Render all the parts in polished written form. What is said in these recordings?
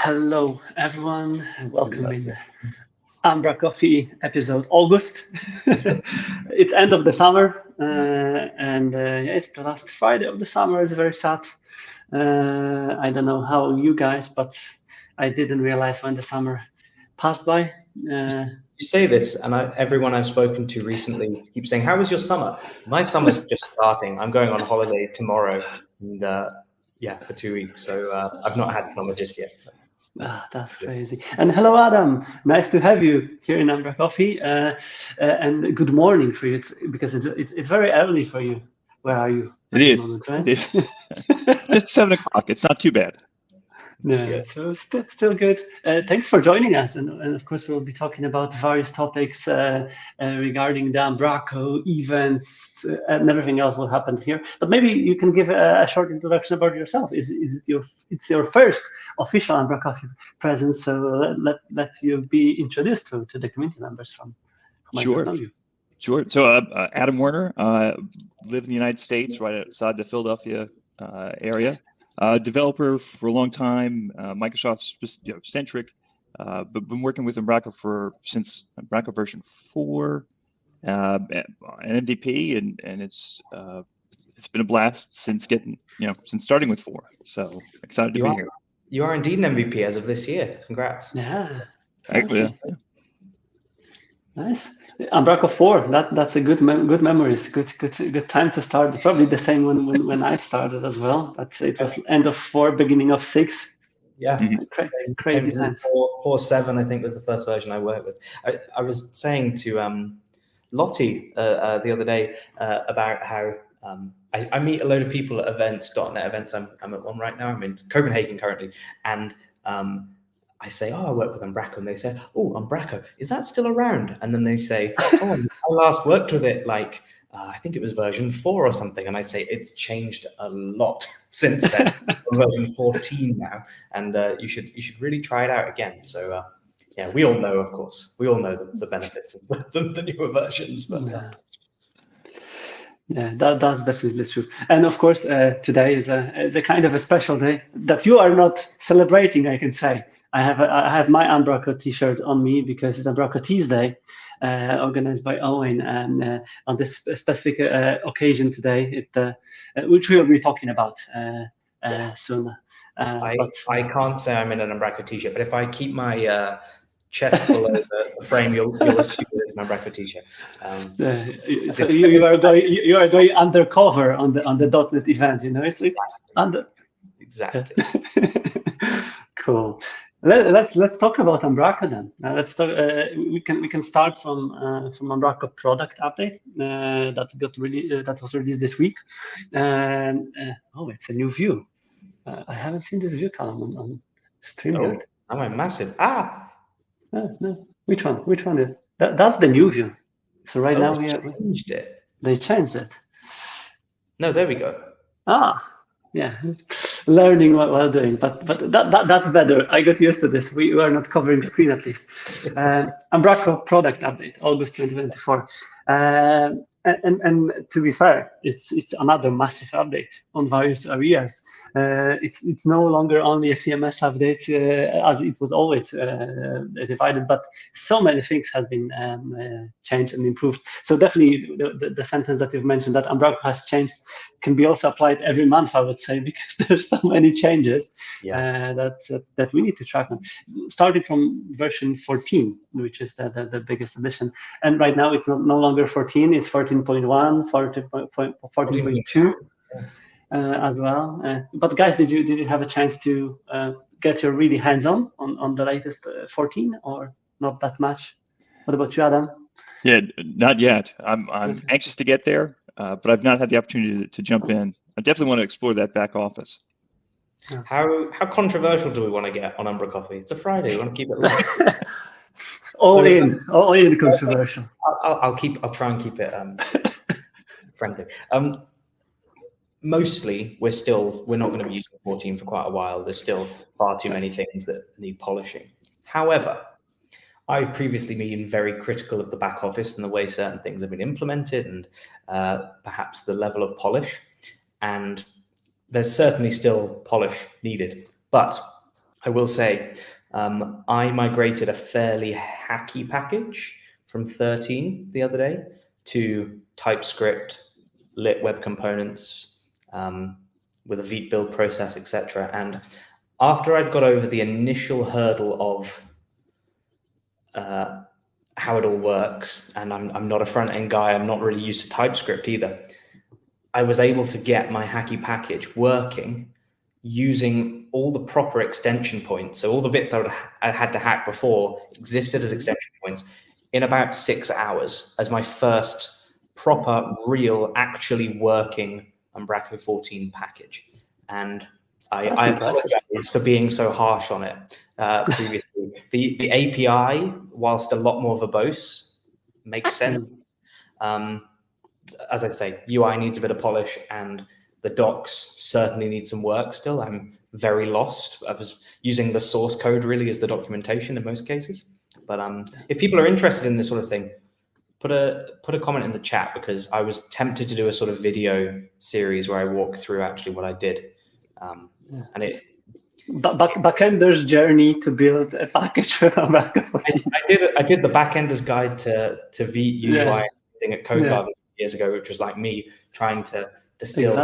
Hello, everyone. Welcome in umbraCoffee episode August. It's end of the summer, and it's the last Friday of the summer. It's very sad. I don't know how you guys, but I didn't realize when the summer passed by. You say this, and everyone I've spoken to recently keeps saying, "How was your summer?" My summer's just starting. I'm going on holiday tomorrow, and for 2 weeks. So I've not had summer just yet. That's crazy. And hello, Adam. Nice to have you here in umbraCoffee. And good morning for you, because it's very early for you. Where are you? It is. Moment, right? It is. Just 7 o'clock. It's not too bad. Yeah, so still good. Thanks for joining us, and of course we'll be talking about various topics regarding the Umbraco events and everything else will happen here. But maybe you can give a short introduction about yourself. It's your first official Umbraco presence, so let you be introduced to the community members from Sure. Sure. So Adam Werner, live in the United States, right outside the Philadelphia area. Developer for a long time, Microsoft centric, but been working with Umbraco since Umbraco version 4, an MVP, and it's been a blast since starting with 4. So excited to be here. You are indeed an MVP as of this year. Congrats. Yeah. Actually, yeah. Nice. Umbraco 4. That's a good memories. Good time to start. Probably the same when I started as well. But it was end of 4, beginning of 6. Yeah, crazy times. 4.7, I think, was the first version I worked with. I was saying to Lottie the other day about how I meet a load of people at events, .NET events. I'm at one right now. I'm in Copenhagen currently, and I say, "Oh, I work with Umbraco," and they say, "Oh, Umbraco, is that still around?" And then they say, "Oh, I last worked with it I think it was version 4 or something." And I say, "It's changed a lot since then. Version 14 now, and you should really try it out again." So we all know, of course, the benefits of the newer versions, but. Yeah, that's definitely true. And of course, today is a kind of a special day that you are not celebrating, I can say. I have my Umbraco T-shirt on me because it's Umbraco Tuesday, organized by Owen, and on this specific occasion today, which we'll be talking about soon. I can't say I'm in an Umbraco T-shirt, but if I keep my chest below the frame, you'll assume it's an Umbraco T-shirt. So you are going undercover on the .NET event. It's like exactly. Cool. Let's talk about Umbraco then. Let's talk. We can start from Umbraco product update that was released this week. It's a new view. I haven't seen this view, Callum, on StreamYard. Oh, am I massive? No. Which one is that's the new view. So right now they changed it. They changed it. No, there we go. Yeah, learning while doing, but that's better. I got used to this. We are not covering screen at least. Umbraco product update, August 2024. And to be fair, it's another massive update on various areas. It's no longer only a CMS update as it was always divided, but so many things have been changed and improved. So definitely the sentence that you've mentioned, that Umbraco has changed, can be also applied every month, I would say, because there's so many changes that we need to track on. Starting from version 14, which is the biggest addition, and right now it's no longer 14, it's 14.1, 14.2 as well. But guys, did you have a chance to get your really hands-on on the latest 14, or not that much? What about you, Adam? Yeah, not yet. I'm anxious to get there, but I've not had the opportunity to jump in. I definitely want to explore that back office. How controversial do we want to get on umbraCoffee? It's a Friday. We want to keep it light. all in controversial. I'll try and keep it friendly. Mostly, we're not going to be using 14 for quite a while. There's still far too many things that need polishing. However, I've previously been very critical of the back office and the way certain things have been implemented, and perhaps the level of polish. And there's certainly still polish needed. But I will say, I migrated a fairly hacky package from 13 the other day to TypeScript, lit web components, with a Vite build process, etc. And after I'd got over the initial hurdle of how it all works, and I'm not a front-end guy, I'm not really used to TypeScript either, I was able to get my hacky package working using all the proper extension points. So all the bits I had to hack before existed as extension points in about 6 hours as my first proper, real, actually working Umbraco 14 package. And I apologize for being so harsh on it previously. The API, whilst a lot more verbose, makes sense. As I say, UI needs a bit of polish, and the docs certainly need some work still. I'm very lost. I was using the source code really as the documentation in most cases. But if people are interested in this sort of thing, put a comment in the chat, because I was tempted to do a sort of video series where I walk through actually what I did. And it backender's journey to build a package with Umbraco 14. I did the backender's guide to Vite UI thing at CodeGarden years ago, which was like me trying to distill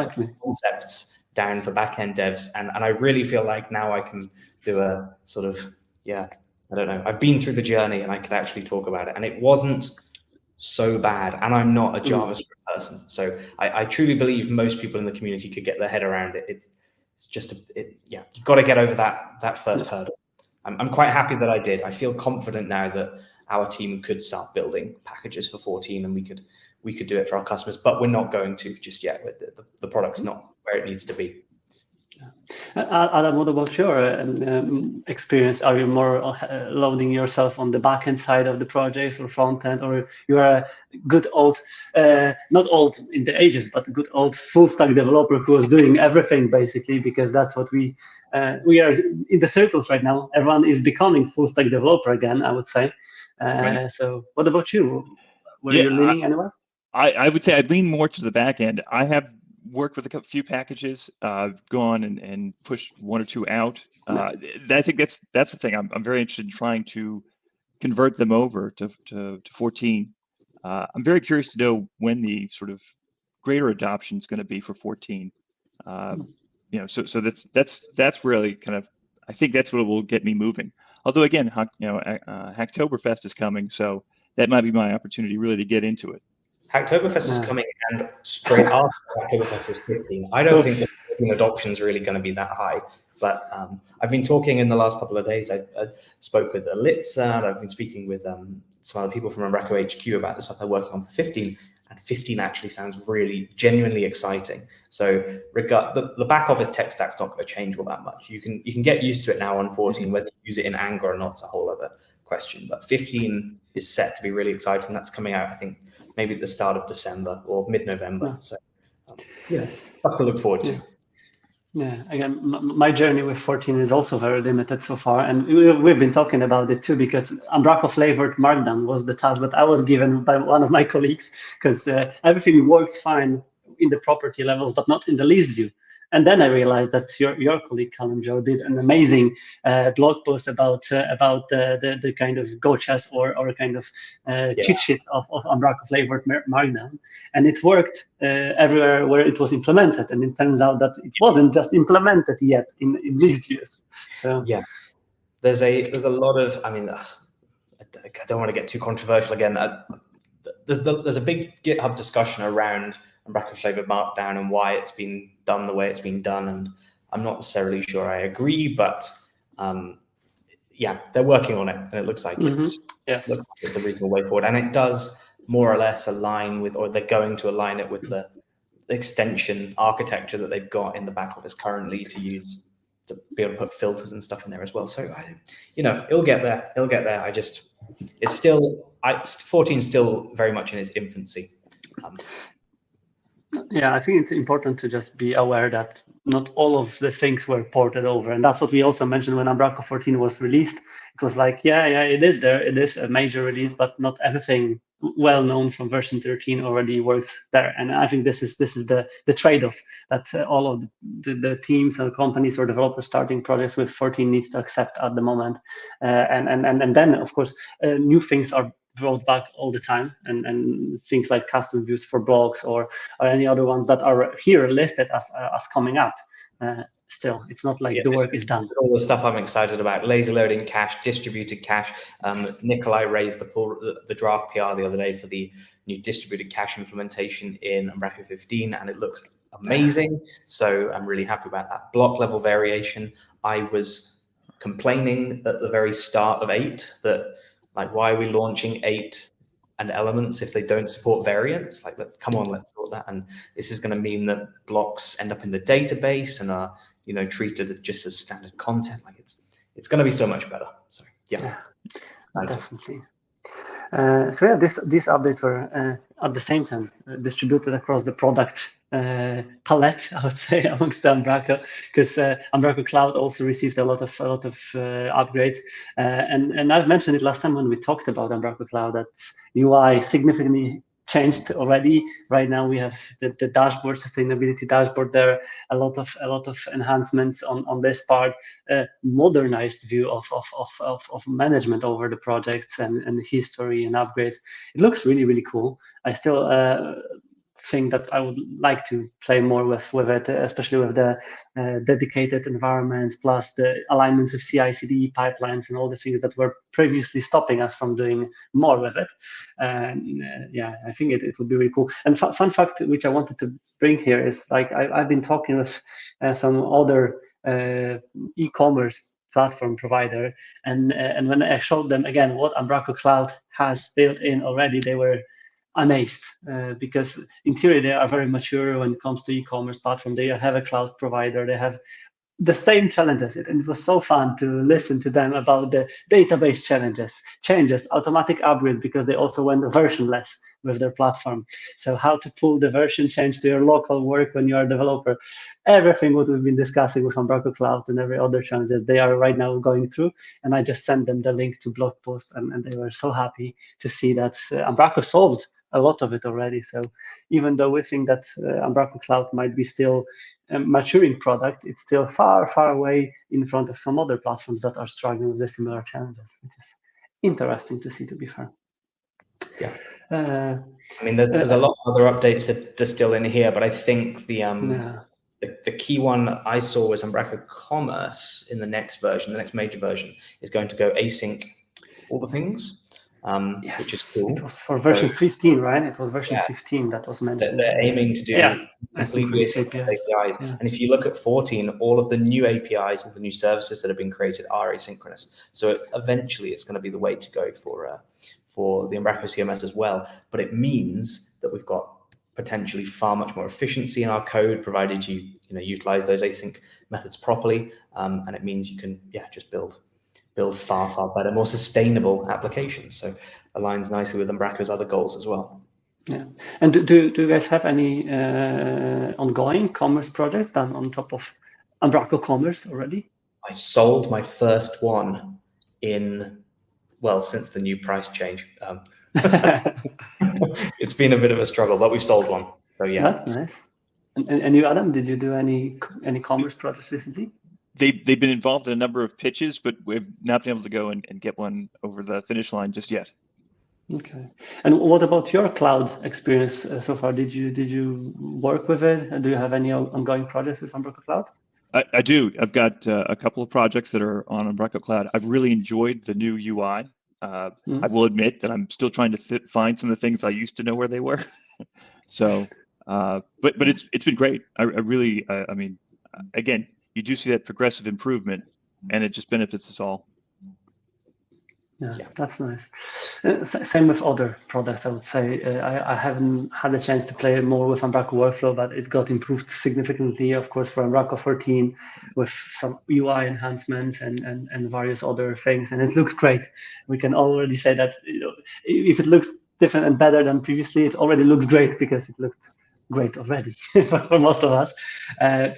concepts down for backend devs, and I really feel like now I can do a sort of I don't know, I've been through the journey and I could actually talk about it, and it wasn't so bad. And I'm not a JavaScript person, so I truly believe most people in the community could get their head around it. It's just you've got to get over that first hurdle. I'm quite happy that I did. I feel confident now that our team could start building packages for 14, and we could do it for our customers, but we're not going to just yet. The product's not where it needs to be. Adam, what about your experience? Are you more loading yourself on the backend side of the projects or front end, or you are a good old, not old in the ages, but a good old full stack developer who was doing everything basically, because that's what we are in the circles right now. Everyone is becoming full stack developer again, I would say. So what about you? Were you leaning anywhere? I would say I'd lean more to the back end. I have worked with a few packages, gone and pushed one or two out. I think that's the thing. I'm very interested in trying to convert them over to 14. I'm very curious to know when the sort of greater adoption is going to be for 14. So that's really kind of, I think that's what will get me moving. Although again, Hacktoberfest is coming, so that might be my opportunity really to get into it. Hacktoberfest is coming, and straight after Hacktoberfest is 15. I don't think the adoption is really going to be that high, but I've been talking in the last couple of days. I spoke with Alitza, and I've been speaking with some other people from Umbraco HQ about the stuff they're working on for 15, and 15 actually sounds really genuinely exciting. So the back office tech stack's not going to change all that much. You can get used to it now on 14. Whether you use it in Angular or not is a whole other question, but 15 is set to be really exciting. That's coming out, I think, maybe at the start of December or mid-November. So stuff to look forward to. Again, my journey with 14 is also very limited so far, and we've been talking about it too, because Umbraco flavored Markdown was the task that I was given by one of my colleagues, because everything worked fine in the property levels, but not in the list view. And then I realized that your colleague Callum Joe did an amazing blog post about the kind of gotchas or kind of cheat sheet of Umbraco flavored Markdown, and it worked everywhere where it was implemented. And it turns out that it wasn't just implemented yet in these views. So there's a lot of, I mean, I don't want to get too controversial again. There's a big GitHub discussion around Umbraco flavored Markdown and why it's been done the way it's been done, and I'm not necessarily sure I agree, but they're working on it, and it looks like it's a reasonable way forward, and it does more or less align with, or they're going to align it with the extension architecture that they've got in the back office currently to use to be able to put filters and stuff in there as well. So it'll get there. It's still 14 is still very much in its infancy. I think it's important to just be aware that not all of the things were ported over. And that's what we also mentioned when Umbraco 14 was released. It was like, it is there. It is a major release, but not everything well known from version 13 already works there. And I think this is the trade-off that all of the teams and companies or developers starting projects with 14 needs to accept at the moment. And then of course new things are brought back all the time, and things like custom views for blogs or any other ones that are here listed as coming up. Still, it's not like the work is done. All the stuff I'm excited about: laser loading cache, distributed cache. Nikolai raised the draft PR the other day for the new distributed cache implementation in Umbraco 15, and it looks amazing. So I'm really happy about that. Block level variation. I was complaining at the very start of 8 that, like, why are we launching 8 and elements if they don't support variants? Like, come on, let's sort that. And this is going to mean that blocks end up in the database and are, you know, treated just as standard content. Like, it's going to be so much better. So yeah. Definitely. So yeah, these updates were at the same time distributed across the product palette, I would say, amongst the Umbraco, because Umbraco Cloud also received a lot of upgrades. And I've mentioned it last time when we talked about Umbraco Cloud, that UI significantly changed already. Right now we have the dashboard, sustainability dashboard there, a lot of enhancements on this part, modernized view of management over the projects and history and upgrades. It looks really, really cool. I still think that I would like to play more with it, especially with the dedicated environments, plus the alignments with CI/CD pipelines and all the things that were previously stopping us from doing more with it. And yeah, I think it would be really cool. And fun fact, which I wanted to bring here, is like I've been talking with some other e-commerce platform provider, and when I showed them again what Umbraco Cloud has built in already, they were amazed, because in theory they are very mature when it comes to e-commerce platform. They have a cloud provider, they have the same challenges, and it was so fun to listen to them about the database changes, automatic upgrades, because they also went versionless with their platform. So how to pull the version change to your local work when you are a developer, everything what we've been discussing with Umbraco Cloud and every other challenges they are right now going through. And I just sent them the link to blog post, and they were so happy to see that Umbraco solved a lot of it already. So even though we think that Umbraco Cloud might be still a maturing product, it's still far, far away in front of some other platforms that are struggling with the similar challenges, which is interesting to see, to be fair. Yeah. I mean, there's a lot of other updates that are still in here, but I think the key one I saw was Umbraco Commerce in the next version, the next major version, is going to go async all the things. Yes, which is cool. It was for version 15, right? It was version 15 that was mentioned. They're aiming to do completely asynchronous APIs. Yeah. And if you look at 14, all of the new APIs, all the new services that have been created are asynchronous. So eventually it's going to be the way to go for the Umbraco CMS as well. But it means that we've got potentially far much more efficiency in our code, provided you utilize those async methods properly. And it means you can just build far, far better, more sustainable applications. So aligns nicely with Umbraco's other goals as well. Yeah. And do you guys have any ongoing commerce projects done on top of Umbraco Commerce already? I've sold my first one since the new price change. It's been a bit of a struggle, but we've sold one. So yeah. That's nice. And you, Adam, did you do any commerce projects recently? They've been involved in a number of pitches, but we've not been able to go and get one over the finish line just yet. Okay. And what about your cloud experience so far? Did you work with it? And do you have any ongoing projects with Umbraco Cloud? I do. I've got a couple of projects that are on Umbraco Cloud. I've really enjoyed the new UI. I will admit that I'm still trying to find some of the things I used to know where they were. So, but it's been great. I really, I mean, again, you do see that progressive improvement, and it just benefits us all. Yeah, that's nice. Same with other products, I would say. I haven't had a chance to play more with Umbraco Workflow, but it got improved significantly, of course, for Umbraco 14 with some UI enhancements and various other things, and it looks great. We can already say that if it looks different and better than previously, it already looks great because it looked great already for most of us.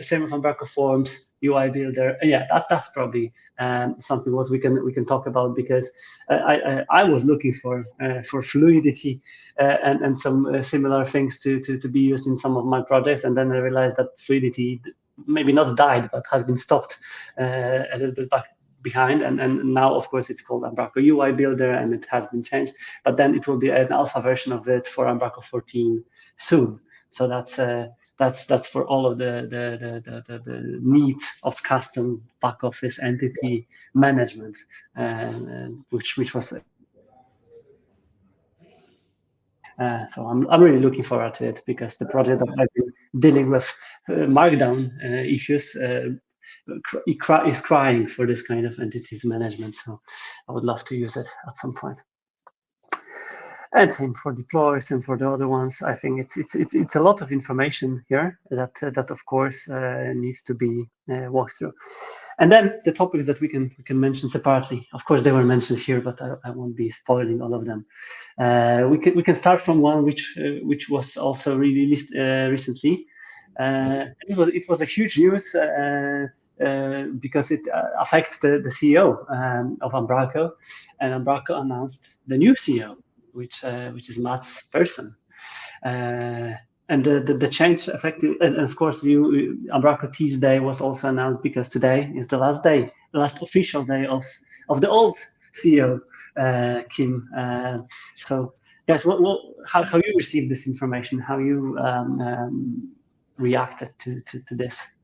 Same with Umbraco Forms, UI Builder. Yeah, that's probably something what we can talk about, because I was looking for fluidity and some similar things to be used in some of my projects, and then I realized that fluidity maybe not died, but has been stopped a little bit back behind, and now of course it's called Umbraco UI Builder, and it has been changed, but then it will be an alpha version of it for Umbraco 14 soon. So that's for all of the needs of custom back office entity management, which was. So I'm really looking forward to it, because the project that I've been dealing with markdown issues is crying for this kind of entities management. So I would love to use it at some point. And same for deploys and for the other ones. I think it's a lot of information here that of course needs to be walked through. And then the topics that we can mention separately. Of course, they were mentioned here, but I won't be spoiling all of them. We can start from one which was also released recently. It was a huge news because it affects the CEO of Umbraco, and Umbraco announced the new CEO, which is Mats Persson. And the change affected, and of course, Umbraco Teas Day was also announced, because today is the last official day of the old CEO, Kim. So, yes, how you received this information? How you reacted to this?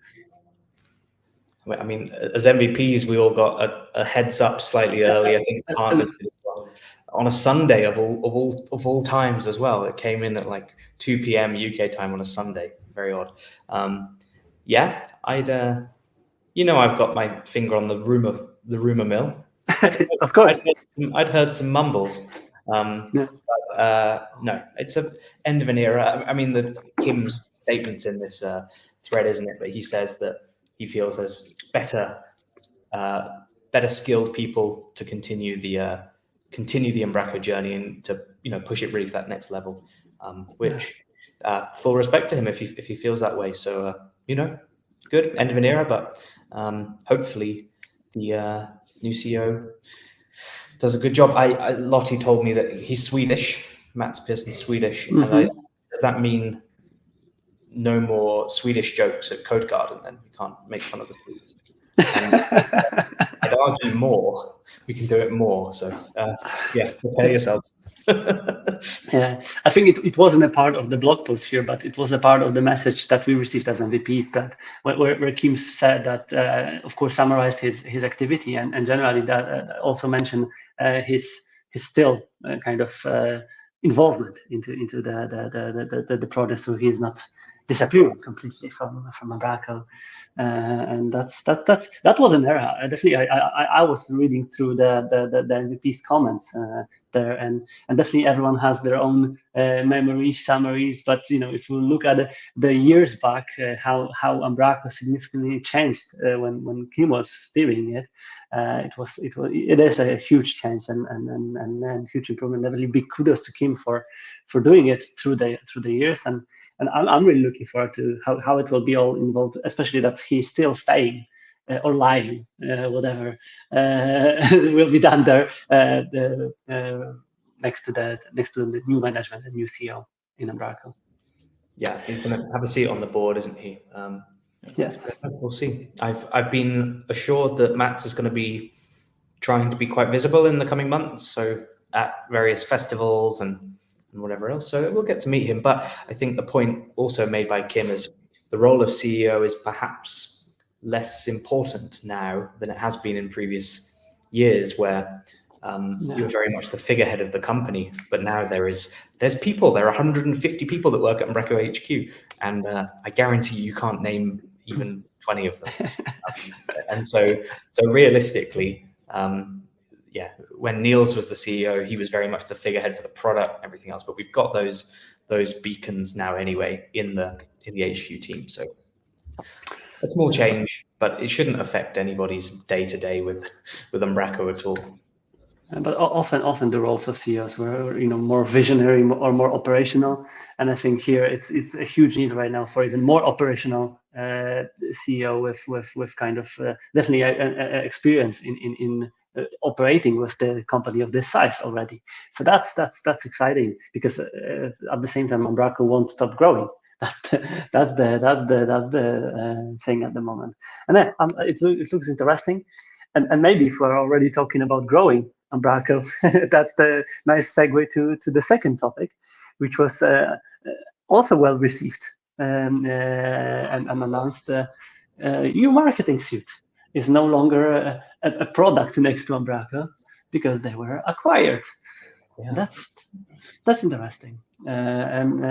I mean, as MVPs, we all got a heads up slightly early. I think partners did as well. On a Sunday of all times as well. It came in at like 2 p.m. UK time on a Sunday. Very odd. Yeah, I've got my finger on the rumor mill. Of course, I'd heard some mumbles. Yeah. But, no, it's an end of an era. I mean, the Kim's statements in this thread, isn't it? But he says that he feels there's better skilled people to continue the Umbraco journey, and to push it really to that next level. Which full respect to him if he feels that way. So good end of an era, but hopefully the new CEO does a good job. Lottie told me that he's Swedish. Mats Persson's Swedish. Mm-hmm. And does that mean no more Swedish jokes at Code Garden? Then we can't make fun of the Swedes. I'd argue more. We can do it more. So prepare yourselves. Yeah, I think it wasn't a part of the blog post here, but it was a part of the message that we received as MVPs, that where Kim said that, of course, summarized his activity, and generally that also mentioned his still kind of involvement into the project, so he is not disappearing completely from Umbraco. And that was an era. Definitely, I was reading through the MVP's comments there, and definitely everyone has their own memories, summaries. But if you look at the years back, how Umbraco significantly changed when Kim was steering it, it is a huge change and huge improvement. Definitely big kudos to Kim for doing it through the years, and I'm really looking forward to how it will be all involved, especially that he's still staying or lying, whatever will be done there next to the new management, the new CEO in Umbraco. Yeah, he's going to have a seat on the board, isn't he? Yes, we'll see. I've been assured that Mats is going to be trying to be quite visible in the coming months, so at various festivals and whatever else. So we'll get to meet him. But I think the point also made by Kim is the role of CEO is perhaps less important now than it has been in previous years, where you're very much the figurehead of the company. But now there's people. There are 150 people that work at Umbraco HQ, and I guarantee you can't name even 20 of them. And so realistically, when Niels was the CEO, he was very much the figurehead for the product and everything else. But we've got those beacons now anyway in the HQ team. So a small change, but it shouldn't affect anybody's day to day with Umbraco at all. But often the roles of CEOs were, more visionary or more operational, and I think here it's a huge need right now for even more operational CEO with kind of definitely experience in operating with the company of this size already. So that's exciting, because at the same time Umbraco won't stop growing. That's the thing at the moment, and then it looks interesting. And maybe if we're already talking about growing Umbraco, that's the nice segue to the second topic, which was also well received and announced. New marketing suite is no longer a product next to Umbraco because they were acquired. Yeah. That's interesting. And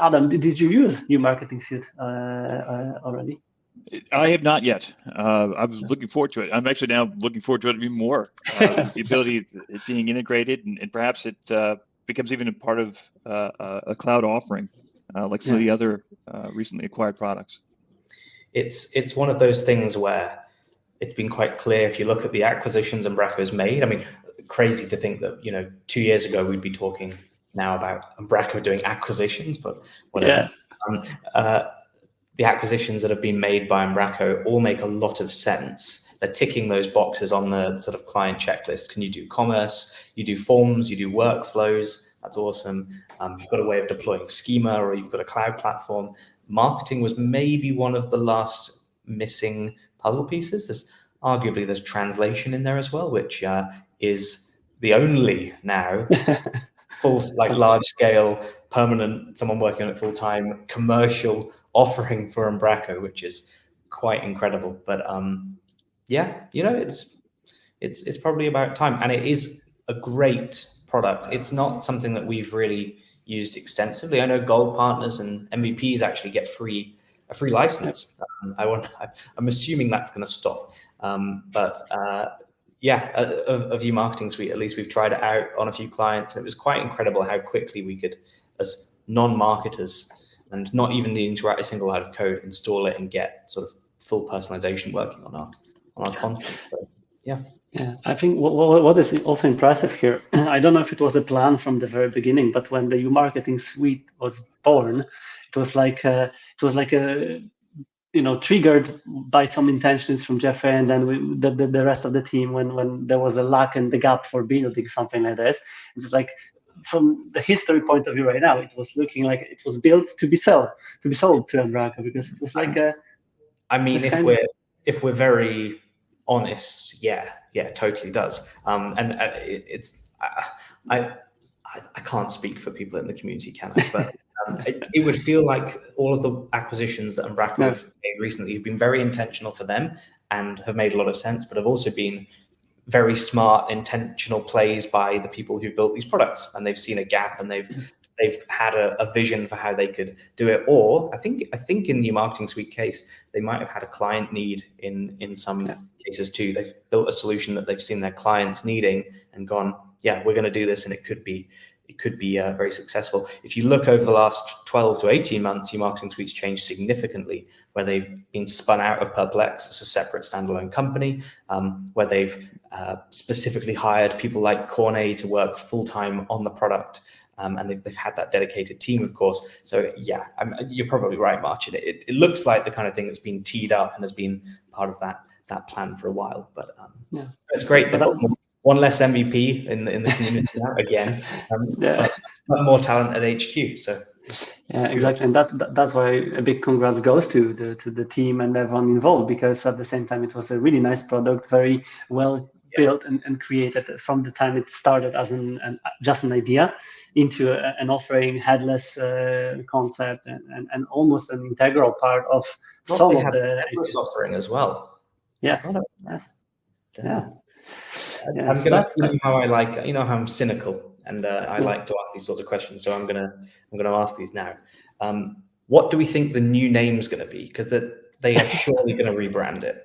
Adam, did you use new marketing suite already? I have not yet. I was looking forward to it. I'm actually now looking forward to it even more. The ability of it being integrated, and perhaps it becomes even a part of a cloud offering, like some of the other recently acquired products. It's one of those things where it's been quite clear, if you look at the acquisitions Umbraco has made. I mean, crazy to think that 2 years ago we'd be talking now about Umbraco doing acquisitions, but whatever. The acquisitions that have been made by Umbraco all make a lot of sense. They're ticking those boxes on the sort of client checklist. Can you do commerce? You do forms, you do workflows. That's awesome. You've got a way of deploying schema, or you've got a cloud platform. Marketing was maybe one of the last missing puzzle pieces. There's translation in there as well, which is the only now full, like, large scale, permanent, someone working on it full time, commercial offering for Umbraco, which is quite incredible. But it's probably about time, and it is a great product. It's not something that we've really used extensively. I know Gold Partners and MVPs actually get a free license. I'm assuming that's going to stop. Of View Marketing Suite, at least we've tried it out on a few clients, and it was quite incredible how quickly we could, as non-marketers and not even needing to write a single line of code, install it and get sort of full personalization working on our content. So, yeah. Yeah, I think what is also impressive here, I don't know if it was a plan from the very beginning, but when the View Marketing Suite was born, it was like triggered by some intentions from Jeffrey and then the rest of the team when there was a lack and the gap for building something like this. It's like, from the history point of view right now, it was looking like it was built to be sold to Umbraco, because it was like if we're very honest, yeah, it totally does. I can't speak for people in the community, can I? But it would feel like all of the acquisitions that Umbraco have made recently have been very intentional for them and have made a lot of sense, but have also been very smart, intentional plays by the people who built these products, and they've seen a gap and they've had a vision for how they could do it. Or I think in the Marketing Suite case, they might have had a client need in some cases too. They've built a solution that they've seen their clients needing and gone, yeah, we're going to do this, and it could be very successful. If you look over the last 12 to 18 months, your Marketing Suite's changed significantly, where they've been spun out of Perplex as a separate standalone company, where they've specifically hired people like Cornet to work full-time on the product. And they've had that dedicated team, of course. So yeah, you're probably right, Marcin. It looks like the kind of thing that's been teed up and has been part of that plan for a while. But it's great. They've got one less MVP in the community now again, but more talent at HQ. So yeah, exactly, and that's why a big congrats goes to the team and everyone involved, because at the same time it was a really nice product, very well built and created from the time it started as just an idea into an offering, headless concept, and almost an integral part of some of the headless offering as well. Yes. I'm gonna how I like, how I'm cynical, and I like to ask these sorts of questions. So I'm gonna ask these now. What do we think the new name's gonna be? Because they are surely gonna rebrand it.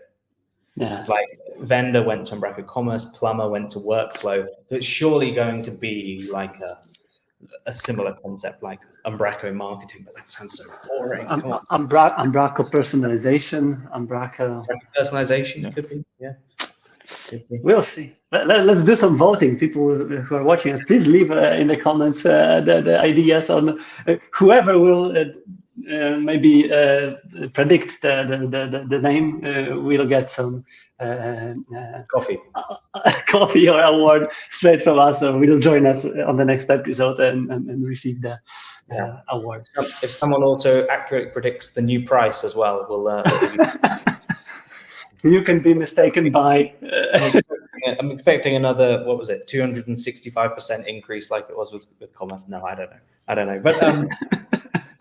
Yeah. It's like Vendor went to Umbraco Commerce, Plumber went to Workflow. So it's surely going to be like a similar concept like Umbraco Marketing, but that sounds so boring. Umbraco Personalization, Umbraco Personalization could be, yeah. We'll see. Let's do some voting. People who are watching us, please leave in the comments the ideas on whoever will maybe predict the name will get some Coffee. coffee or award straight from us, or will join us on the next episode and receive the award. If someone also accurately predicts the new price as well, we'll give you. You can be mistaken by. I'm expecting another, what was it, 265% increase like it was with commerce. No, I don't know. But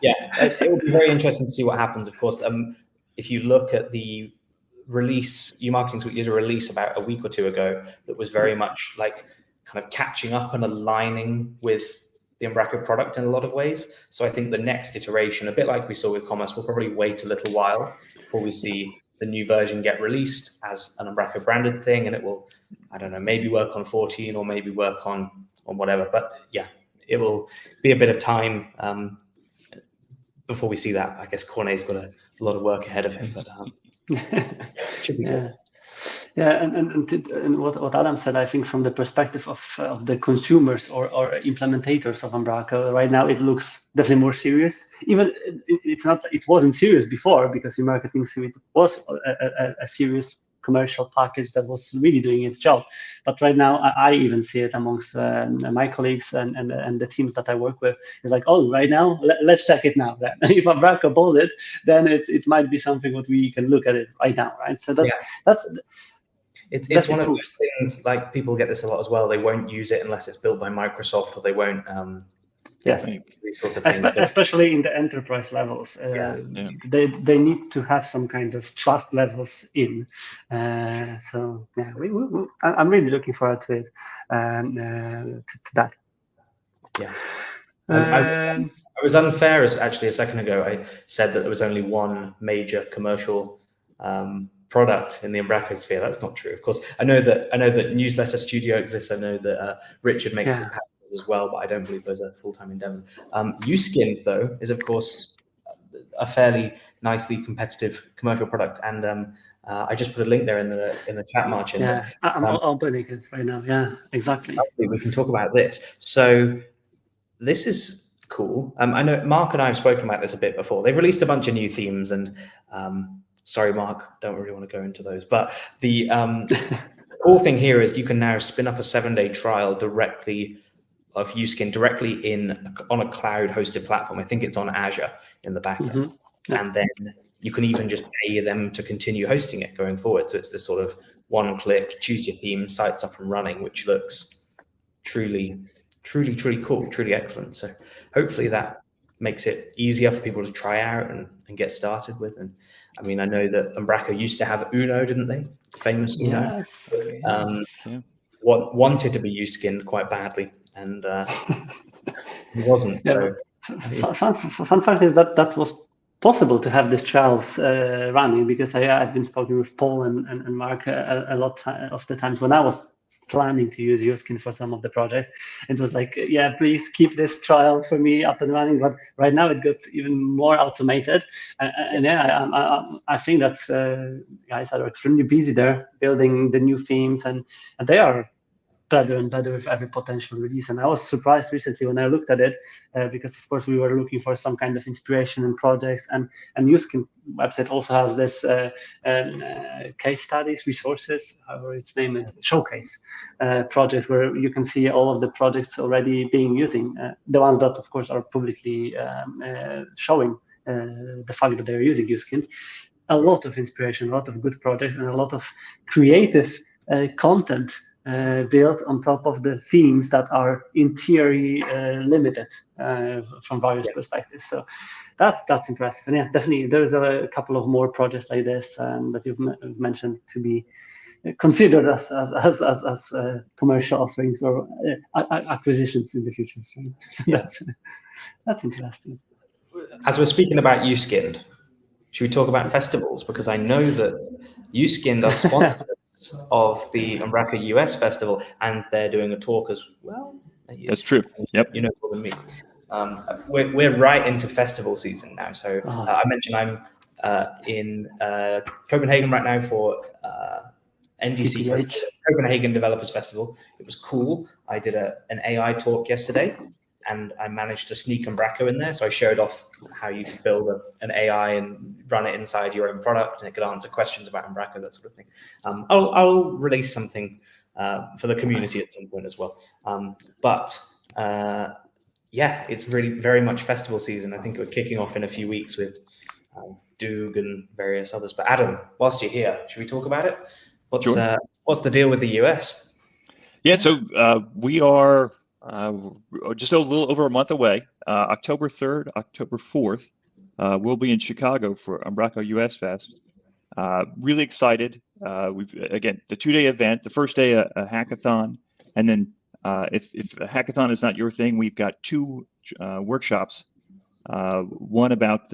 yeah, it will be very interesting to see what happens. Of course, if you look at the release, Marketing Suite did a release about a week or two ago that was very much like kind of catching up and aligning with the Umbraco product in a lot of ways. So I think the next iteration, a bit like we saw with commerce, will probably wait a little while before we see the new version get released as an Umbraco branded thing, and it will, I don't know, maybe work on 14 or maybe work on whatever. But yeah, it will be a bit of time before we see that. I guess Cornet's got a lot of work ahead of him, but should be good. Yeah, and what Adam said, I think from the perspective of the consumers or implementators of Umbraco, right now it looks definitely more serious. Even it wasn't serious before, because the Marketing Suite was a serious commercial package that was really doing its job. But right now, I even see it amongst my colleagues and the teams that I work with. It's like, oh, right now, let's check it now. Then. If Umbraco bought it, then it might be something what we can look at it right now, right? So it's one of those things, like people get this a lot as well. They won't use it unless it's built by Microsoft, or they won't. Yes, these sorts of things. Especially in the enterprise levels, they need to have some kind of trust levels in. So yeah, I'm really looking forward to it, to that. Yeah, I was unfair actually a second ago. I said that there was only one major commercial product in the Umbraco sphere. That's not true. Of course, I know that Newsletter Studio exists. I know that Richard makes his as well, but I don't believe those are full-time endeavors. Uskinned, though, is of course a fairly nicely competitive commercial product, and I just put a link there in the chat, Marcin. Yeah, I'm opening it right now. Yeah, exactly. We can talk about this. So this is cool. I know Mark and I have spoken about this a bit before. They've released a bunch of new themes, and sorry, Mark, don't really want to go into those. But the cool thing here is you can now spin up a 7-day trial directly of Uskinned directly on a cloud-hosted platform. I think it's on Azure in the backend, and then you can even just pay them to continue hosting it going forward. So it's this sort of one-click, choose your theme, sites up and running, which looks truly cool, truly excellent. So hopefully that makes it easier for people to try out and get started with. And I mean, I know that Umbraco used to have Uno, didn't they? Famous Uno. Yes. Wanted to be Uskinned quite badly, and it wasn't. Yeah, so fun fact is that was possible to have these trials running, because I've been speaking with Paul and Mark a lot of the times when I was planning to use Uskinned for some of the projects. It was like, yeah, please keep this trial for me up and running. But right now it gets even more automated, and I think that guys are extremely busy there building the new themes, and they are better and better with every potential release. And I was surprised recently when I looked at it, because of course we were looking for some kind of inspiration in projects, and Uskinned website also has this case studies, resources, however it's named, showcase projects, where you can see all of the projects already being using, the ones that of course are publicly showing the fact that they're using Uskinned. A lot of inspiration, a lot of good projects, and a lot of creative content built on top of the themes that are in theory limited from various perspectives. So that's impressive. And yeah, definitely there's a couple of more projects like this that you've mentioned to be considered as commercial offerings or acquisitions in the future. So that's interesting. As we're speaking about Uskinned, should we talk about festivals? Because I know that Uskinned are sponsors of the Umbraco US Festival, and they're doing a talk as well. That's true. Yep. You know more than me. We're right into festival season now. So I mentioned I'm in Copenhagen right now for NDC, CPH. Copenhagen Developers Festival. It was cool. I did an AI talk yesterday, and I managed to sneak Umbraco in there. So I showed off how you could build an AI and run it inside your own product, and it could answer questions about Umbraco, that sort of thing. I'll release something for the community at some point as well. Yeah, it's really very much festival season. I think we're kicking off in a few weeks with Doog and various others. But Adam, whilst you're here, should we talk about it? What's the deal with the US? Yeah, so we are just a little over a month away. October 3rd, October 4th, we'll be in Chicago for Umbraco US Fest. Really excited. We've again the 2-day event. The first day a hackathon, and then if a hackathon is not your thing, we've got 2 workshops. One about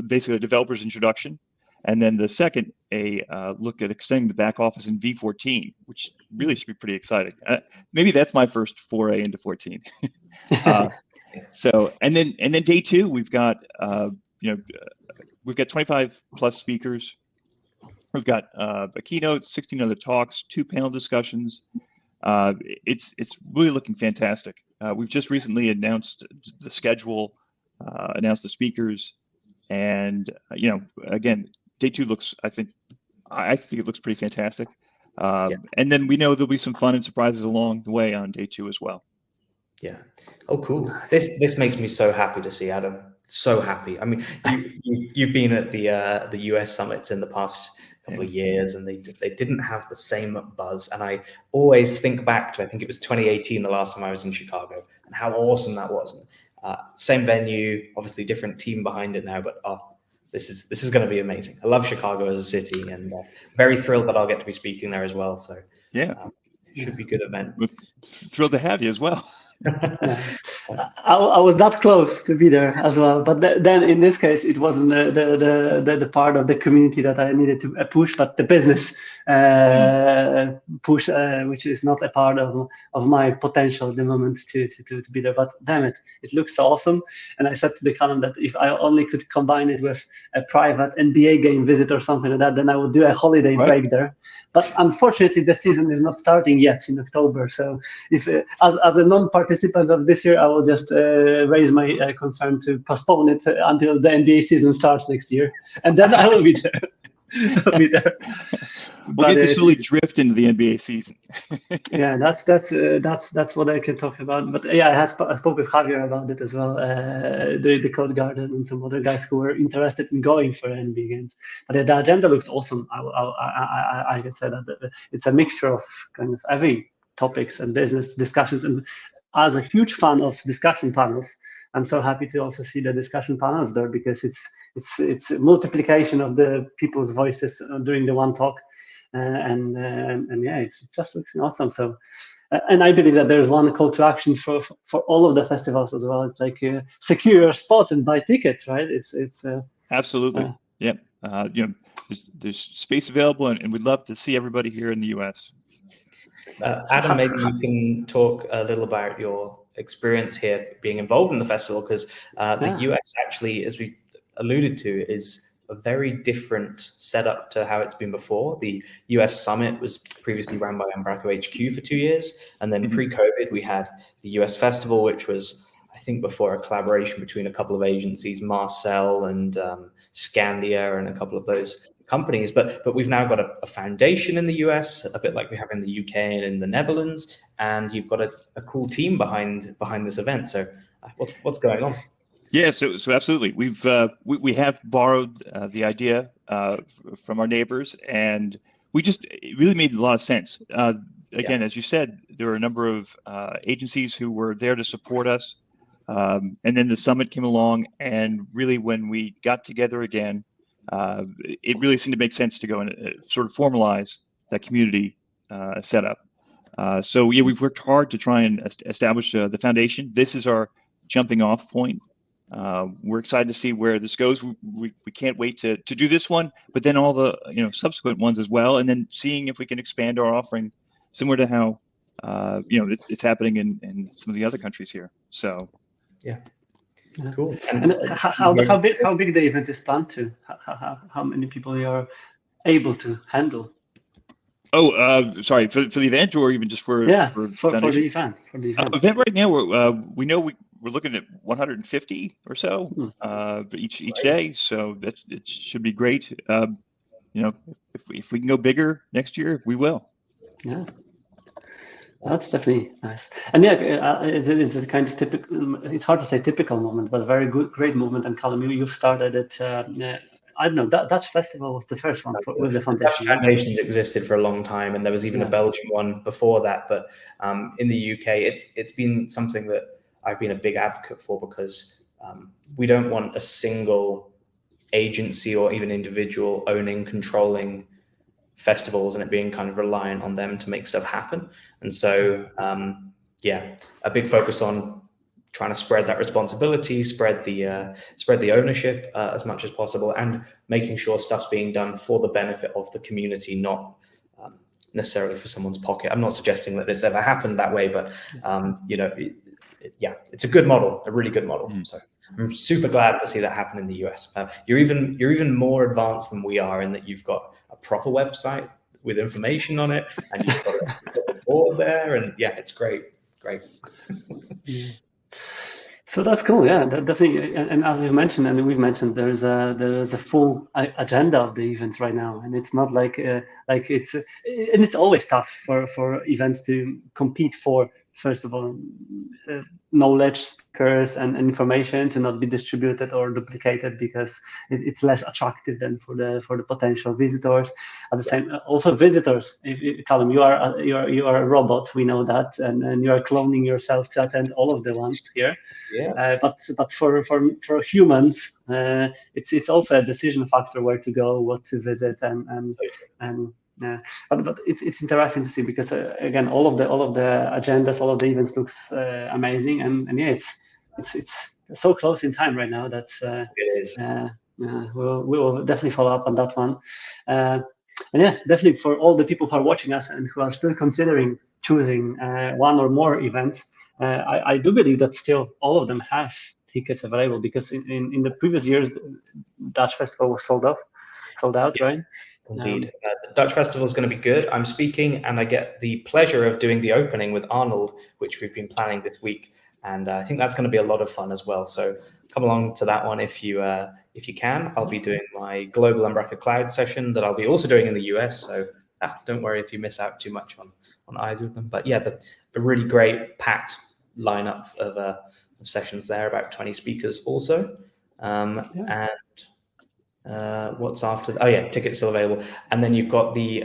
basically the developer's introduction, and then the second a look at extending the back office in V14, which really should be pretty exciting. Maybe that's my first foray into 14. So and then day 2 we've got we've got 25 plus speakers. We've got a keynote, 16 other talks, 2 panel discussions. It's really looking fantastic. We've just recently announced the schedule, announced the speakers, and again, day 2 looks. I think it looks pretty fantastic. And then we know there'll be some fun and surprises along the way on day 2 as well. Yeah. Oh, cool. This makes me so happy to see, Adam. So happy. I mean, you've been at the US summits in the past couple of years, and they didn't have the same buzz. And I always think back to, I think it was 2018, the last time I was in Chicago, and how awesome that was. Same venue, obviously different team behind it now, but this is going to be amazing. I love Chicago as a city, and very thrilled that I'll get to be speaking there as well. So yeah, it should be a good event. We're thrilled to have you as well. Yeah. I was that close to be there as well, but then in this case it wasn't the part of the community that I needed to push, but the business push, which is not a part of my potential at the moment to be there. But damn it, it looks so awesome. And I said to the Callum that if I only could combine it with a private NBA game visit or something like that, then I would do a holiday break there. But unfortunately, the season is not starting yet in October. So if as a non-participant of this year, I will just raise my concern to postpone it until the NBA season starts next year, and then I will be there. I'll be there. We'll get to slowly drift into the NBA season. Yeah, that's what I can talk about. But yeah, I spoke with Javier about it as well. The Code Garden and some other guys who were interested in going for NBA games. But the agenda looks awesome. I can say that it's a mixture of kind of every topics and business discussions. And as a huge fan of discussion panels, I'm so happy to also see the discussion panels there, because it's a multiplication of the people's voices during the one talk, and yeah, it just looks awesome. So, and I believe that there's one call to action for all of the festivals as well. It's like secure your spots and buy tickets, right? It's absolutely, yeah. There's space available, and we'd love to see everybody here in the US. Adam, maybe you can talk a little about your experience here being involved in the festival, because the US actually, as we alluded to, is a very different setup to how it's been before. The US Summit was previously run by Umbraco HQ for 2 years, and then pre-COVID we had the US Festival, which was, I think, before a collaboration between a couple of agencies, Marcel and Scandia, and a couple of those companies. But we've now got a foundation in the US, a bit like we have in the UK and in the Netherlands, and you've got a cool team behind this event. So what's going on? Yeah, so absolutely. We have borrowed the idea from our neighbors, and it really made a lot of sense. Again, as you said, there were a number of agencies who were there to support us, and then the summit came along, and really when we got together again, it really seemed to make sense to go and sort of formalize that community setup. So yeah, we've worked hard to try and establish the foundation. This is our jumping off point. We're excited to see where this goes. We can't wait to do this one, but then all the subsequent ones as well, and then seeing if we can expand our offering similar to how it's happening in some of the other countries here. So yeah. Cool. And how big the event is planned to? How many people you are able to handle? Sorry, for the event, or even just for the event. For the event right now, we're looking at 150 or so each day, so it should be great. If we can go bigger next year, we will. Yeah. That's definitely nice. And it's a kind of typical, it's hard to say typical moment, but a very great moment. And Callum, you've started it. I don't know, Dutch Festival was the first one with the foundation. Dutch foundations existed for a long time, and there was even a Belgian one before that. But in the UK, it's been something that I've been a big advocate for, because we don't want a single agency or even individual owning, controlling festivals and it being kind of reliant on them to make stuff happen. And so, a big focus on trying to spread that responsibility, spread the ownership as much as possible, and making sure stuff's being done for the benefit of the community, not necessarily for someone's pocket. I'm not suggesting that it's ever happened that way, but it's a good model, a really good model. So I'm super glad to see that happen in the US. You're even more advanced than we are in that you've got a proper website with information on it, and you've got a board there, and it's great. It's great. So that's cool, definitely. And as you mentioned, and we've mentioned, there's a full agenda of the events right now, and it's not like it's always tough for events to compete for. First of all, knowledge, speakers, and information to not be distributed or duplicated, because it's less attractive than for the potential visitors. At the same, also visitors. Callum, you are a robot. We know that, and you are cloning yourself to attend all of the ones here. Yeah. But for humans, it's also a decision factor where to go, what to visit, and. But it's interesting to see, because again, all of the agendas, all of the events looks amazing, and it's so close in time right now that it is. We will definitely follow up on that one, and definitely for all the people who are watching us and who are still considering choosing one or more events, I do believe that still all of them have tickets available, because in the previous years, Dutch Festival was sold out, right? Indeed. The Dutch Festival is going to be good. I'm speaking, and I get the pleasure of doing the opening with Arnold, which we've been planning this week. And I think that's going to be a lot of fun as well. So come along to that one if you can. I'll be doing my global Umbraco Cloud session that I'll be also doing in the US. So don't worry if you miss out too much on either of them. But a really great packed lineup of sessions there, about 20 speakers also. And what's after? Tickets still available. And then you've got the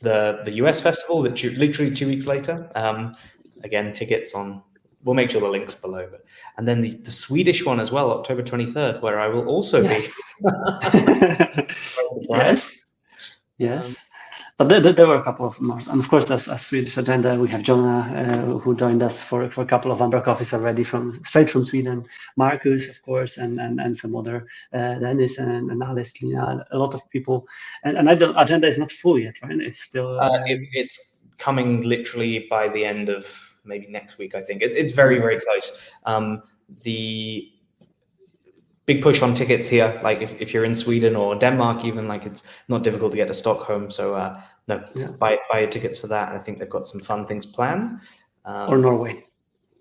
US festival, that literally 2 weeks later. Again, tickets on. We'll make sure the link's below. And then the Swedish one as well, October 23rd, where I will also be. Yes. But there were a couple of more, and of course, a Swedish agenda. We have Jonah, who joined us for a couple of umbraCoffees already, straight from Sweden. Marcus, of course, and some other Dennis and Alice, Lina, a lot of people. And the agenda is not full yet, right? It's still. It's coming literally by the end of maybe next week, I think. It's very, very close. The big push on tickets here, like if you're in Sweden or Denmark, even, like, it's not difficult to get to Stockholm. So buy your tickets for that. And I think they've got some fun things planned. Or Norway.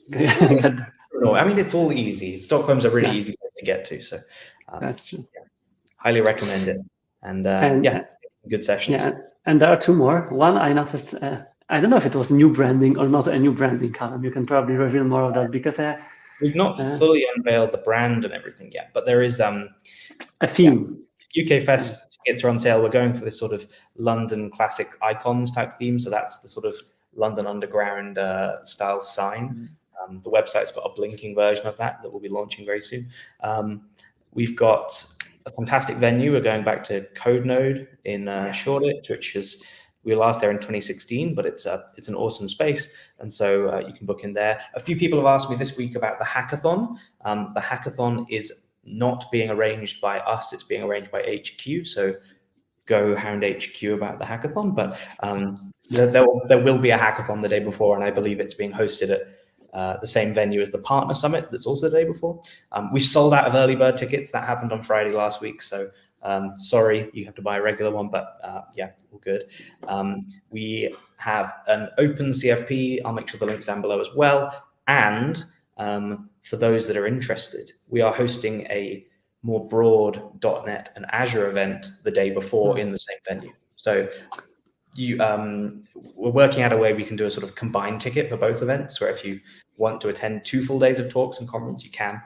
No, I mean, it's all easy. Stockholm's a really easy place to get to. So that's true. Highly recommend it. And good sessions. Yeah, and there are two more. One I noticed. I don't know if it was new branding or not a new branding, Callum. You can probably reveal more of that, because we've not fully unveiled the brand and everything yet, but there is a theme. UK Fest tickets are on sale. We're going for this sort of London classic icons type theme. So that's the sort of London Underground style sign. The website's got a blinking version of that we'll be launching very soon. We've got a fantastic venue. We're going back to Code Node in Shoreditch, which is. We were last there in 2016, but it's an awesome space, and so you can book in there. A few people have asked me this week about the hackathon. The hackathon is not being arranged by us; it's being arranged by HQ. So go hound HQ about the hackathon. But there will be a hackathon the day before, and I believe it's being hosted at the same venue as the Partner Summit. That's also the day before. We sold out of early bird tickets. That happened on Friday last week, so Sorry, you have to buy a regular one, but yeah, all good. We have an open CFP. I'll make sure the link's down below as well. And for those that are interested, we are hosting a more broad .NET and Azure event the day before in the same venue. So we're working out a way we can do a sort of combined ticket for both events, where if you want to attend 2 full days of talks and conference, you can.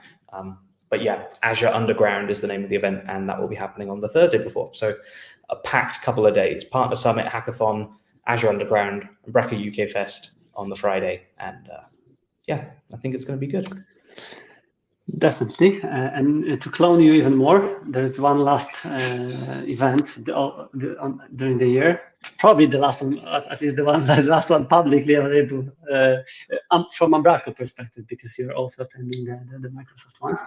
But yeah, Azure Underground is the name of the event, and that will be happening on the Thursday before. So a packed couple of days: Partner Summit, Hackathon, Azure Underground, Umbraco UK Fest on the Friday, and yeah, I think it's going to be good. Definitely, and to clone you even more, there's one last event during the year. Probably the last one, at least the last one publicly available from Umbraco perspective, because you're also attending the Microsoft one.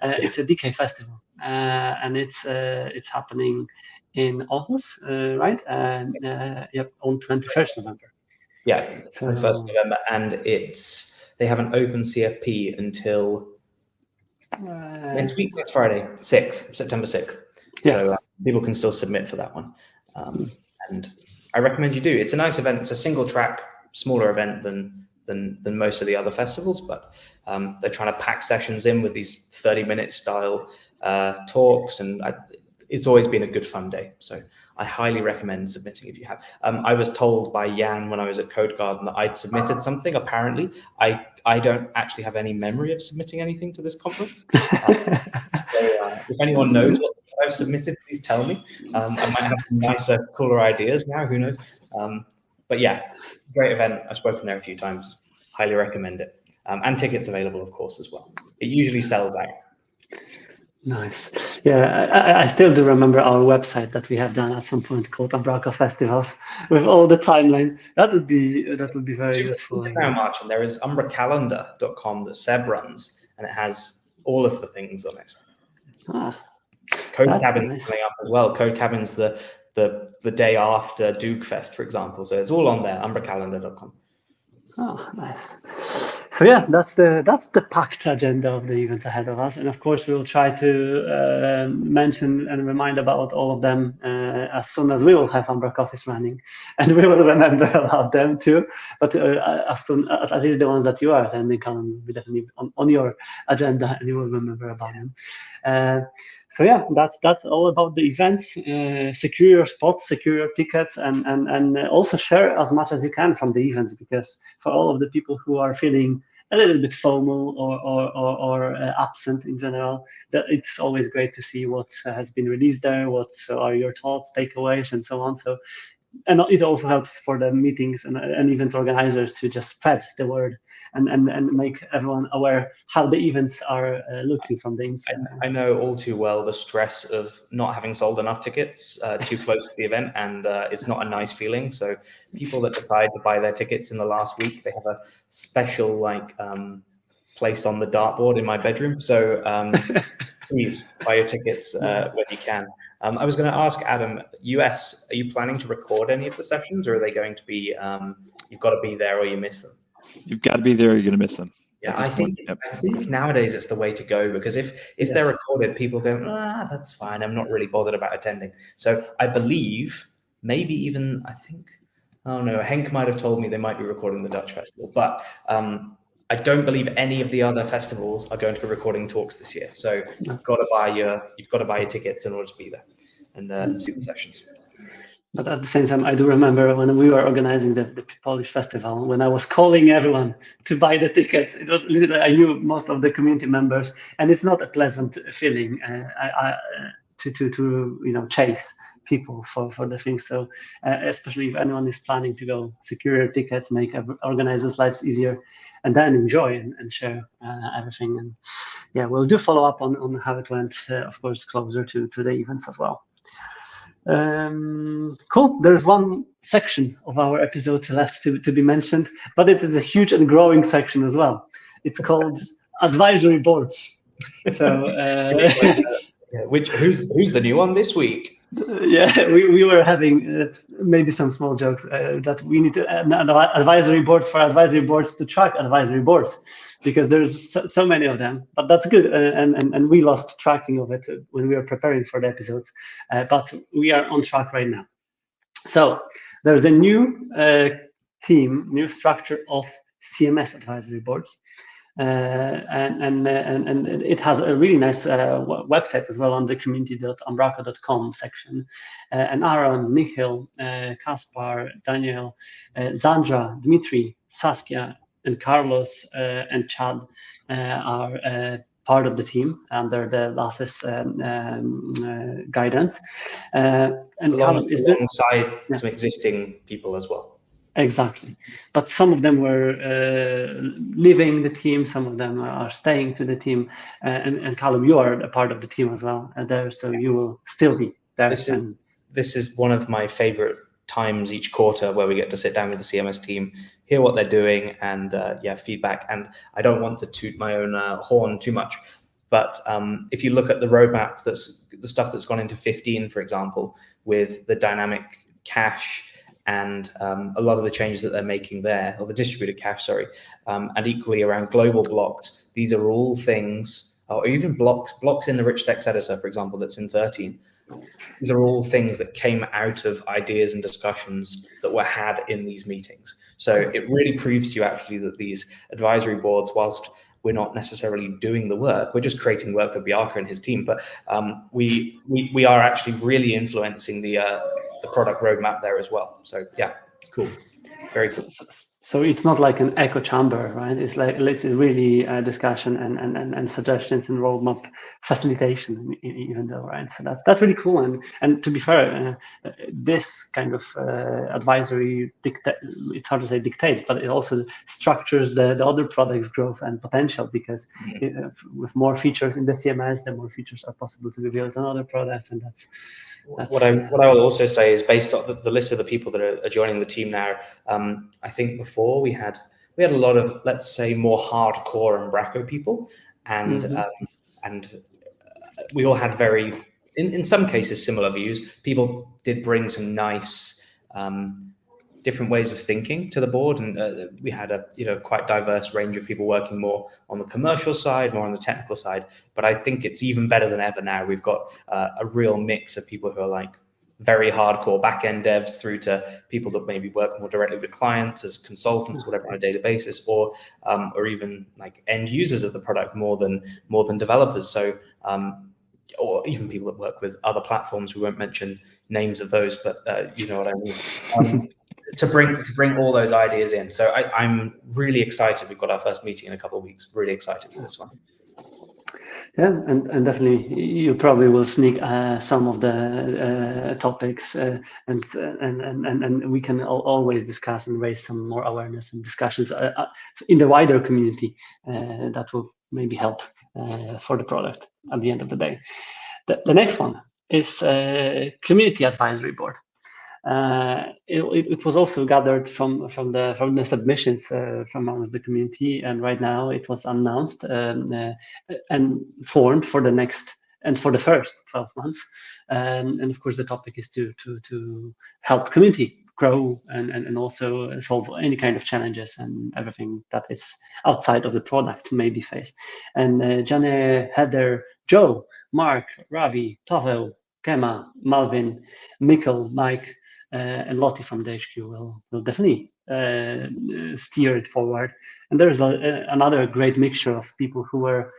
It's a DK festival, and it's happening in August, right? And yep, on 21st November. Yeah, 21st November, and they have an open CFP until next week, next Friday, September 6th. Yes. So people can still submit for that one. And I recommend you do. It's a nice event. It's a single track, smaller event than most of the other festivals, but they're trying to pack sessions in with these 30-minute style talks, and it's always been a good fun day. So I highly recommend submitting if you have. I was told by Jan when I was at Code Garden that I'd submitted something. Apparently, I don't actually have any memory of submitting anything to this conference. So if anyone knows what I've submitted, please tell me. I might have some nicer, cooler ideas now. Who knows? But yeah, great event. I've spoken there a few times. Highly recommend it. And tickets available, of course, as well. It usually sells out. Nice. Yeah, I still do remember our website that we have done at some point called Umbraco Festivals with all the timeline. That would be very useful. Now, Marcin, there is umbracalendar.com that Seb runs, and it has all of the things on it. Code Cabin's coming up as well. Code Cabin's the day after Duke Fest, for example. So it's all on there, umbracalendar.com. Oh, nice. So yeah, that's the packed agenda of the events ahead of us, and of course we will try to mention and remind about all of them as soon as we will have umbraCoffees running, and we will remember about them too. But as soon, at least the ones that you are attending, can be definitely on your agenda, and you will remember about them. So yeah, that's all about the events. Secure your spots, secure your tickets, and also share as much as you can from the events, because for all of the people who are feeling a little bit FOMO or absent in general, that it's always great to see what has been released there, what are your thoughts, takeaways, and so on. So, and it also helps for the meetings and events organizers to just spread the word and make everyone aware how the events are looking from the inside. I know all too well the stress of not having sold enough tickets too close to the event, and it's not a nice feeling. So people that decide to buy their tickets in the last week, they have a special place on the dartboard in my bedroom. So please buy your tickets when you can. I was going to ask Adam, US, are you planning to record any of the sessions, or are they going to be, you've got to be there or you miss them? You've got to be there, or you're going to miss them. Yeah, I think nowadays it's the way to go, because if they're recorded, people go, that's fine, I'm not really bothered about attending. So I believe, maybe even, oh no, Henk might have told me they might be recording the Dutch festival, but I don't believe any of the other festivals are going to be recording talks this year. So you've got to buy your tickets in order to be there and see the sessions. But at the same time, I do remember when we were organizing the Polish festival, when I was calling everyone to buy the tickets. It was literally, I knew most of the community members, and it's not a pleasant feeling to chase people for the things. So especially if anyone is planning to go, secure your tickets, make organizers' lives easier, and then enjoy and share everything. And yeah, we'll do follow up on how it went, of course, closer to the events as well. Cool. There's one section of our episode left to be mentioned, but it is a huge and growing section as well. It's called advisory boards. So who's the new one this week? Yeah, we were having maybe some small jokes that we need to advisory boards for advisory boards to track advisory boards. because there's so many of them. But that's good, and we lost tracking of it when we were preparing for the episodes, but we are on track right now. So there's a new team, new structure of CMS advisory boards. And it has a really nice website as well on the community.umbraco.com section. And Aaron, Michael, Kaspar, Daniel, Zandra, Dmitry, Saskia, and Carlos and Chad are part of the team under the Lasse's guidance. And Callum is alongside some existing people as well. Exactly, but some of them were leaving the team, some of them are staying to the team, and Callum, you are a part of the team as well there, so you will still be there. This is one of my favorite times each quarter where we get to sit down with the CMS team, hear what they're doing, and feedback. And I don't want to toot my own horn too much, but if you look at the roadmap, that's the stuff that's gone into 15, for example, with the dynamic cache and a lot of the changes that they're making there, or the distributed cache, sorry, and equally around global blocks. These are all things, or even blocks in the rich text editor, for example, that's in 13. These are all things that came out of ideas and discussions that were had in these meetings. So it really proves to you actually that these advisory boards, whilst we're not necessarily doing the work, we're just creating work for Bjarke and his team, but we are actually really influencing the product roadmap there as well. So yeah, it's cool. Very cool. So it's not like an echo chamber, right? It's like it's really a discussion and suggestions and roadmap facilitation, even though, right? So that's really cool. And to be fair, this kind of advisory it's hard to say dictates, but it also structures the other products' growth and potential, because with more features in the CMS, the more features are possible to be built on other products, and that's what I will also say is, based on the list of the people that are joining the team now, I think before we had a lot of, let's say, more hardcore Umbraco people, and we all had very, in some cases, similar views. People did bring some nice different ways of thinking to the board, and we had a quite diverse range of people working more on the commercial side, more on the technical side. But I think it's even better than ever now. We've got a real mix of people who are like very hardcore back-end devs through to people that maybe work more directly with clients as consultants, whatever, on a daily basis, or even like end users of the product more than developers. So or even people that work with other platforms. We won't mention names of those, but you know what I mean. To bring all those ideas in. So I'm really excited. We've got our first meeting in a couple of weeks. Really excited for this one. Yeah, and definitely you probably will sneak some of the topics, and we can always discuss and raise some more awareness and discussions in the wider community that will maybe help for the product at the end of the day. The next one is community advisory board. It was also gathered from the submissions from amongst the community, and right now it was announced and formed for the next and for the first 12 months. And of course, the topic is to help community grow and also solve any kind of challenges and everything that is outside of the product may be faced. And Jane, Heather, Joe, Mark, Ravi, Pavel, Kema, Malvin, Mikkel, Mike, and Lottie from the HQ will definitely steer it forward. And there's another great mixture of people who are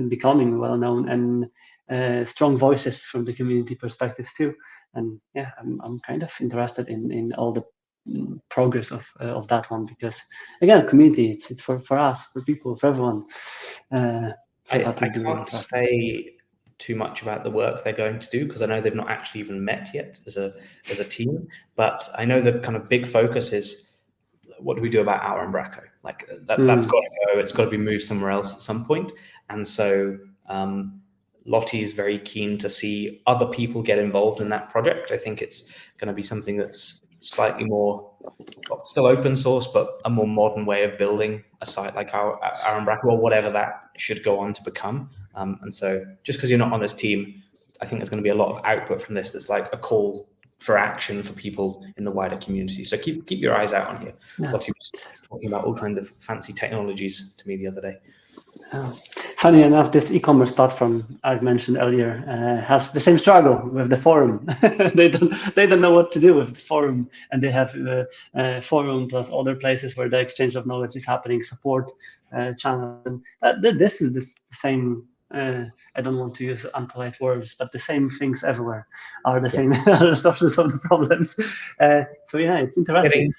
becoming well known and strong voices from the community perspectives too. And yeah, I'm kind of interested in all the progress of that one, because again, community, it's for us, for people, for everyone. So I can't say too much about the work they're going to do, because I know they've not actually even met yet as a team. But I know the kind of big focus is, what do we do about our Umbraco? Like that's got to go. It's got to be moved somewhere else at some point. And so Lottie is very keen to see other people get involved in that project. I think it's going to be something that's slightly more, still open source, but a more modern way of building a site like our Umbraco, or whatever that should go on to become. And so just because you're not on this team, I think there's going to be a lot of output from this that's like a call for action for people in the wider community. So keep your eyes out on here. Yeah. Lottie was talking about all kinds of fancy technologies to me the other day. Funny enough, this e-commerce platform I mentioned earlier has the same struggle with the forum. they don't know what to do with the forum, and they have forum plus other places where the exchange of knowledge is happening, support channels. And this is the same. I don't want to use unpolite words, but the same things everywhere are the same sources of the problems. So yeah, it's interesting.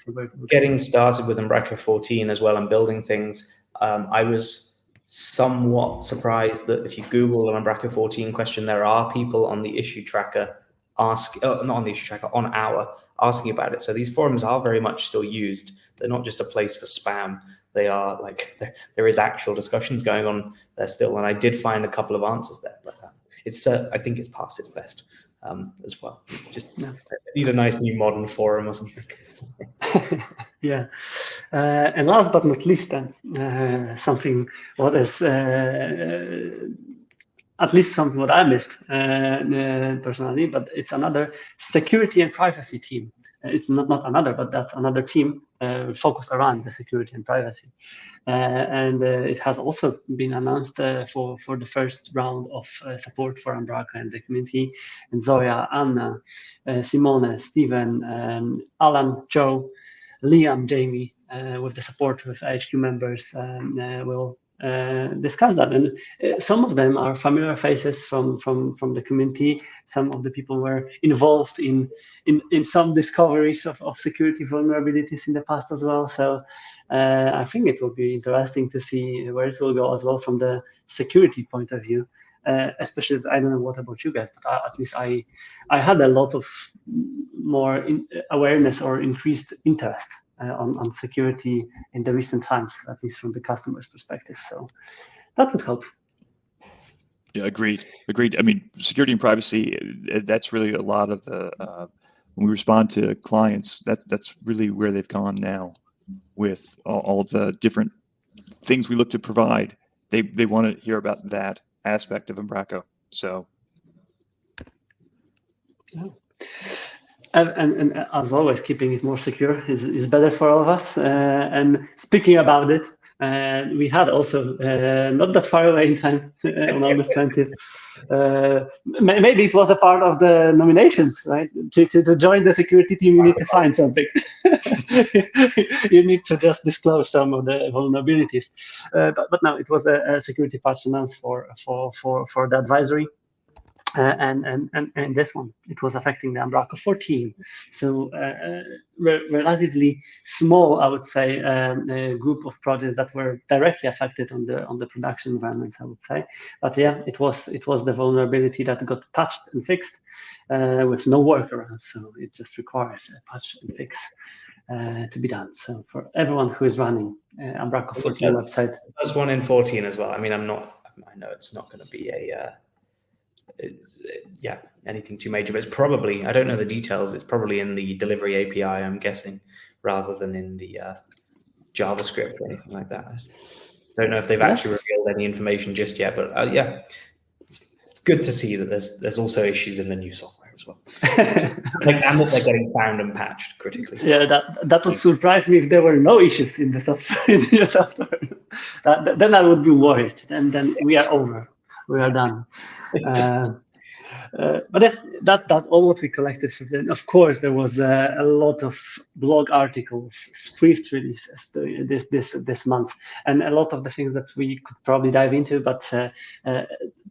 Getting started with Umbraco 14 as well and building things. I was somewhat surprised that if you Google an Umbraco 14 question, there are people on the issue tracker not on the issue tracker, on our asking about it. So these forums are very much still used. They're not just a place for spam. They are like, there is actual discussions going on there still. And I did find a couple of answers there, but it's I think it's past its best as well. Just need a nice new modern forum or something. Yeah, and last but not least, then something what is at least something what I missed personally, but it's another security and privacy team. It's not another, but that's another team focused around the security and privacy. And it has also been announced for the first round of support for Umbraco and the community. And Zoya, Anna, Simone, Steven, Alan, Joe, Liam, Jamie, with the support with HQ members, will discuss that. And some of them are familiar faces from the community. Some of the people were involved in some discoveries of security vulnerabilities in the past as well. So I think it will be interesting to see where it will go as well from the security point of view. Especially, I don't know what about you guys, but at least I had a lot of more awareness or increased interest on security in the recent times, at least from the customer's perspective. So that would help. Yeah, agreed. I mean, security and privacy, that's really a lot of the, when we respond to clients, that's really where they've gone now with all of the different things we look to provide. They want to hear about that aspect of Umbraco. So. Yeah. And as always, keeping it more secure is better for all of us. And speaking about it, we had also not that far away in time on August 20th. Maybe it was a part of the nominations, right? To join the security team, you need to find something. You need to just disclose some of the vulnerabilities. But no, it was a security patch announced for the advisory. And this one, it was affecting the Umbraco 14. So relatively small, I would say, group of projects that were directly affected on the production environments, I would say. But yeah, it was the vulnerability that got patched and fixed with no workaround. So it just requires a patch and fix to be done. So for everyone who is running Umbraco 14 website, that's 1 in 14 as well. I mean, I know it's not going to be anything too major, but it's probably, I don't know the details, it's probably in the delivery API, I'm guessing, rather than in the JavaScript or anything like that. I don't know if they've actually revealed any information just yet, but it's good to see that there's also issues in the new software as well. And that they're getting found and patched critically. Yeah, that would surprise me if there were no issues in the software. Then I would be worried, and then we are over. We are done. But that's all what we collected. Of course, there was a lot of blog articles, Swift releases this month, and a lot of the things that we could probably dive into. But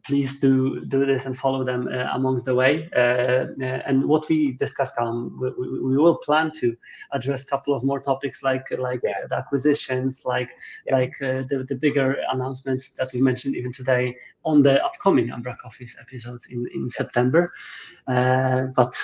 please do this and follow them amongst the way. And what we discussed, Callum, we will plan to address a couple of more topics like the acquisitions, like the bigger announcements that we mentioned even today on the upcoming umbraCoffee episodes in September. But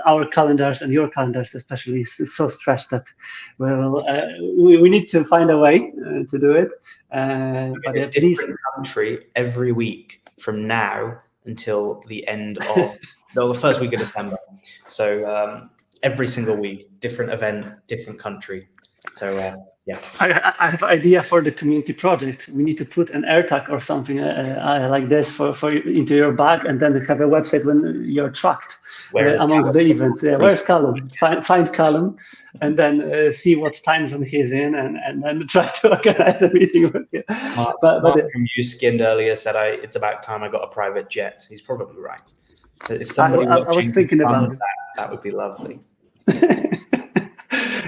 our calendars and your calendars especially is so stretched that we need to find a way to do it. But at least country every week from now until the end of the first week of December. So every single week, different event, different country. So yeah. I have an idea for the community project. We need to put an AirTag or something like this for into your bag, and then have a website when you're tracked. amongst the events. Yeah, where's Callum? Find Callum, and then see what time zone he's in, and then try to organize a meeting with him. Mark from You Skinned earlier said, it's about time I got a private jet. He's probably right. So if somebody I was thinking about it. That would be lovely.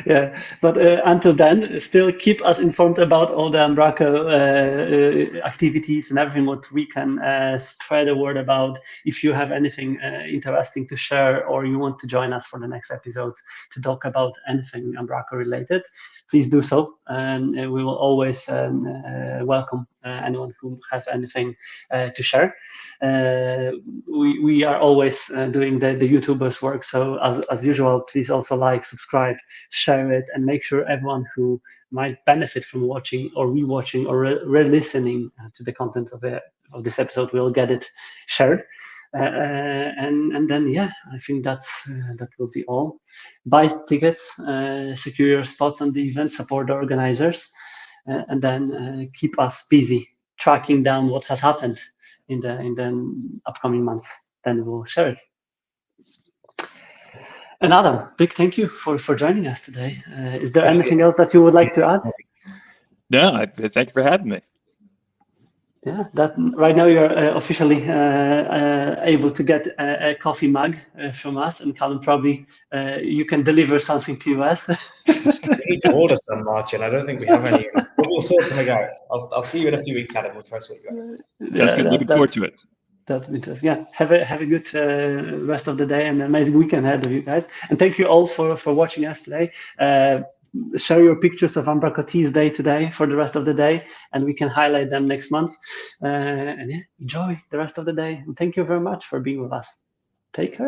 Yeah, but until then, still keep us informed about all the Umbraco activities and everything what we can spread the word about. If you have anything interesting to share, or you want to join us for the next episodes to talk about anything Umbraco related, please do so. And we will always welcome anyone who have anything to share. We are always doing the YouTubers work. So as usual, please also like, subscribe, share it, and make sure everyone who might benefit from watching or rewatching or re-listening to the content of this episode will get it shared. And then, yeah, I think that will be all. Buy tickets, secure your spots on the event, support the organizers, and then keep us busy tracking down what has happened in the upcoming months. Then we'll share it. And Adam, big thank you for joining us today. Is there anything else that you would like to add? No, thank you for having me. Yeah, that right now you're officially able to get a coffee mug from us, and Callum, probably you can deliver something to us. We need to order some, Marcin. I don't think we have any. We'll sort something out. I'll see you in a few weeks, Adam. We'll try to sort you out. Sounds good. Looking forward to it. That's interesting. Yeah, have a good rest of the day and an amazing weekend ahead of you guys. And thank you all for watching us today. Share your pictures of Umbraco Teas Day today for the rest of the day, and we can highlight them next month. And yeah, enjoy the rest of the day. And thank you very much for being with us. Take care.